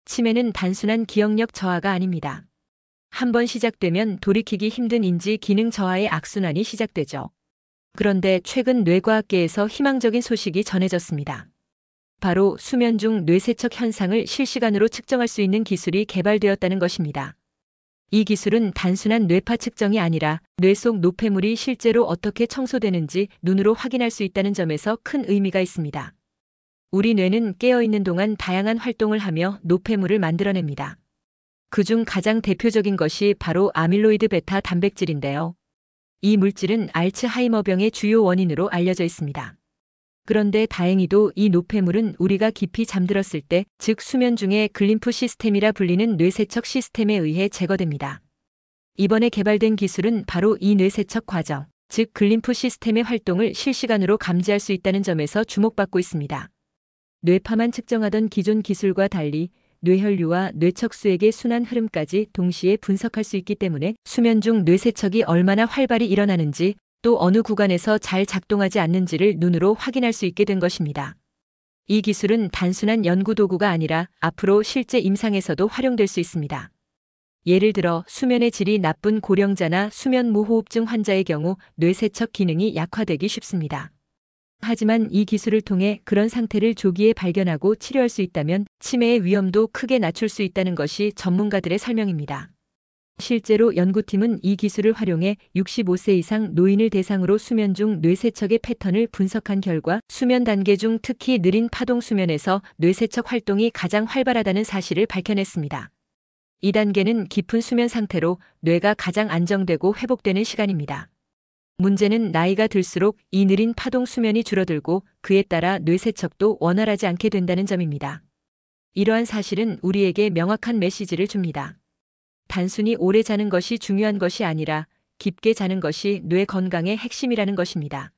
치매는 단순한 기억력 저하가 아닙니다. 한번 시작되면 돌이키기 힘든 인지 기능 저하의 악순환이 시작되죠. 그런데 최근 뇌과학계에서 희망적인 소식이 전해졌습니다. 바로 수면 중 뇌세척 현상을 실시간으로 측정할 수 있는 기술이 개발되었다는 것입니다. 이 기술은 단순한 뇌파 측정이 아니라 뇌 속 노폐물이 실제로 어떻게 청소되는지 눈으로 확인할 수 있다는 점에서 큰 의미가 있습니다. 우리 뇌는 깨어있는 동안 다양한 활동을 하며 노폐물을 만들어냅니다. 그중 가장 대표적인 것이 바로 아밀로이드 베타 단백질인데요. 이 물질은 알츠하이머병의 주요 원인으로 알려져 있습니다. 그런데 다행히도 이 노폐물은 우리가 깊이 잠들었을 때, 즉 수면 중에 글림프 시스템이라 불리는 뇌세척 시스템에 의해 제거됩니다. 이번에 개발된 기술은 바로 이 뇌세척 과정, 즉 글림프 시스템의 활동을 실시간으로 감지할 수 있다는 점에서 주목받고 있습니다. 뇌파만 측정하던 기존 기술과 달리 뇌혈류와 뇌척수액의 순환 흐름까지 동시에 분석할 수 있기 때문에 수면 중 뇌세척이 얼마나 활발히 일어나는지, 또 어느 구간에서 잘 작동하지 않는지를 눈으로 확인할 수 있게 된 것입니다. 이 기술은 단순한 연구 도구가 아니라 앞으로 실제 임상에서도 활용될 수 있습니다. 예를 들어 수면의 질이 나쁜 고령자나 수면 무호흡증 환자의 경우 뇌세척 기능이 약화되기 쉽습니다. 하지만 이 기술을 통해 그런 상태를 조기에 발견하고 치료할 수 있다면 치매의 위험도 크게 낮출 수 있다는 것이 전문가들의 설명입니다. 실제로 연구팀은 이 기술을 활용해 65세 이상 노인을 대상으로 수면 중 뇌세척의 패턴을 분석한 결과 수면 단계 중 특히 느린 파동 수면에서 뇌세척 활동이 가장 활발하다는 사실을 밝혀냈습니다. 이 단계는 깊은 수면 상태로 뇌가 가장 안정되고 회복되는 시간입니다. 문제는 나이가 들수록 이 느린 파동 수면이 줄어들고 그에 따라 뇌세척도 원활하지 않게 된다는 점입니다. 이러한 사실은 우리에게 명확한 메시지를 줍니다. 단순히 오래 자는 것이 중요한 것이 아니라 깊게 자는 것이 뇌 건강의 핵심이라는 것입니다.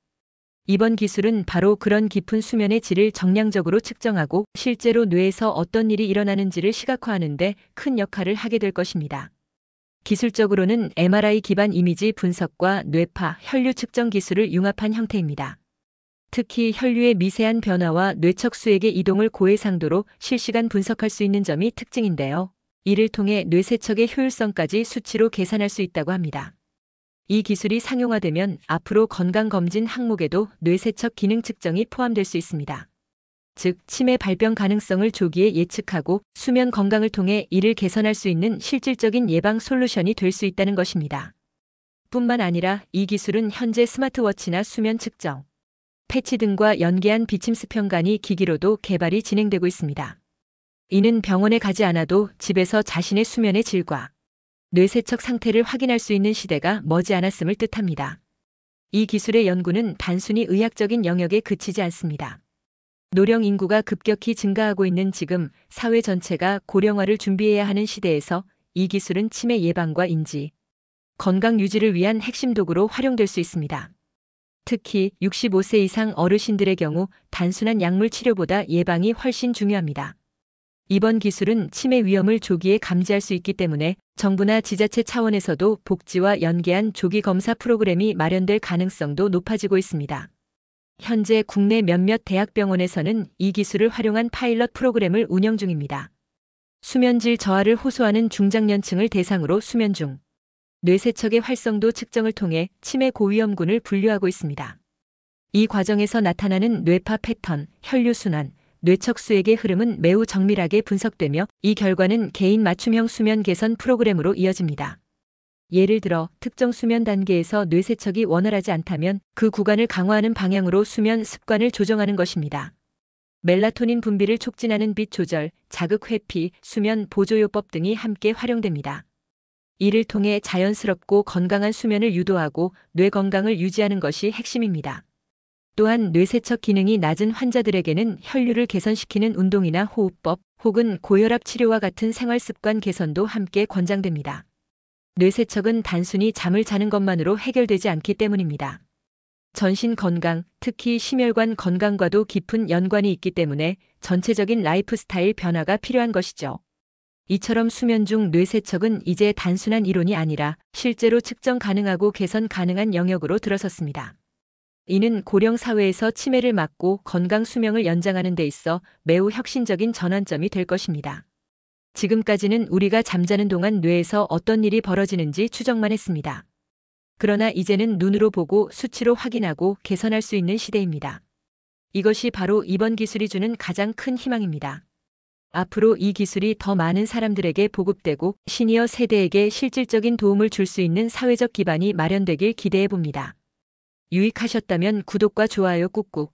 이번 기술은 바로 그런 깊은 수면의 질을 정량적으로 측정하고 실제로 뇌에서 어떤 일이 일어나는지를 시각화하는 데 큰 역할을 하게 될 것입니다. 기술적으로는 MRI 기반 이미지 분석과 뇌파, 혈류 측정 기술을 융합한 형태입니다. 특히 혈류의 미세한 변화와 뇌척수액의 이동을 고해상도로 실시간 분석할 수 있는 점이 특징인데요. 이를 통해 뇌세척의 효율성까지 수치로 계산할 수 있다고 합니다. 이 기술이 상용화되면 앞으로 건강검진 항목에도 뇌세척 기능 측정이 포함될 수 있습니다. 즉, 치매 발병 가능성을 조기에 예측하고 수면 건강을 통해 이를 개선할 수 있는 실질적인 예방 솔루션이 될 수 있다는 것입니다. 뿐만 아니라 이 기술은 현재 스마트워치나 수면 측정, 패치 등과 연계한 비침스 편간이 기기로도 개발이 진행되고 있습니다. 이는 병원에 가지 않아도 집에서 자신의 수면의 질과 뇌세척 상태를 확인할 수 있는 시대가 머지않았음을 뜻합니다. 이 기술의 연구는 단순히 의학적인 영역에 그치지 않습니다. 노령 인구가 급격히 증가하고 있는 지금 사회 전체가 고령화를 준비해야 하는 시대에서 이 기술은 치매 예방과 인지, 건강 유지를 위한 핵심 도구로 활용될 수 있습니다. 특히 65세 이상 어르신들의 경우 단순한 약물 치료보다 예방이 훨씬 중요합니다. 이번 기술은 치매 위험을 조기에 감지할 수 있기 때문에 정부나 지자체 차원에서도 복지와 연계한 조기 검사 프로그램이 마련될 가능성도 높아지고 있습니다. 현재 국내 몇몇 대학병원에서는 이 기술을 활용한 파일럿 프로그램을 운영 중입니다. 수면질 저하를 호소하는 중장년층을 대상으로 수면 중 뇌세척의 활성도 측정을 통해 치매 고위험군을 분류하고 있습니다. 이 과정에서 나타나는 뇌파 패턴, 혈류순환, 뇌척수액의 흐름은 매우 정밀하게 분석되며 이 결과는 개인 맞춤형 수면 개선 프로그램으로 이어집니다. 예를 들어 특정 수면 단계에서 뇌세척이 원활하지 않다면 그 구간을 강화하는 방향으로 수면 습관을 조정하는 것입니다. 멜라토닌 분비를 촉진하는 빛 조절, 자극 회피, 수면 보조요법 등이 함께 활용됩니다. 이를 통해 자연스럽고 건강한 수면을 유도하고 뇌 건강을 유지하는 것이 핵심입니다. 또한 뇌세척 기능이 낮은 환자들에게는 혈류를 개선시키는 운동이나 호흡법 혹은 고혈압 치료와 같은 생활습관 개선도 함께 권장됩니다. 뇌세척은 단순히 잠을 자는 것만으로 해결되지 않기 때문입니다. 전신 건강, 특히 심혈관 건강과도 깊은 연관이 있기 때문에 전체적인 라이프 스타일 변화가 필요한 것이죠. 이처럼 수면 중 뇌세척은 이제 단순한 이론이 아니라 실제로 측정 가능하고 개선 가능한 영역으로 들어섰습니다. 이는 고령 사회에서 치매를 막고 건강 수명을 연장하는 데 있어 매우 혁신적인 전환점이 될 것입니다. 지금까지는 우리가 잠자는 동안 뇌에서 어떤 일이 벌어지는지 추정만 했습니다. 그러나 이제는 눈으로 보고 수치로 확인하고 개선할 수 있는 시대입니다. 이것이 바로 이번 기술이 주는 가장 큰 희망입니다. 앞으로 이 기술이 더 많은 사람들에게 보급되고 시니어 세대에게 실질적인 도움을 줄 수 있는 사회적 기반이 마련되길 기대해 봅니다. 유익하셨다면 구독과 좋아요 꾹꾹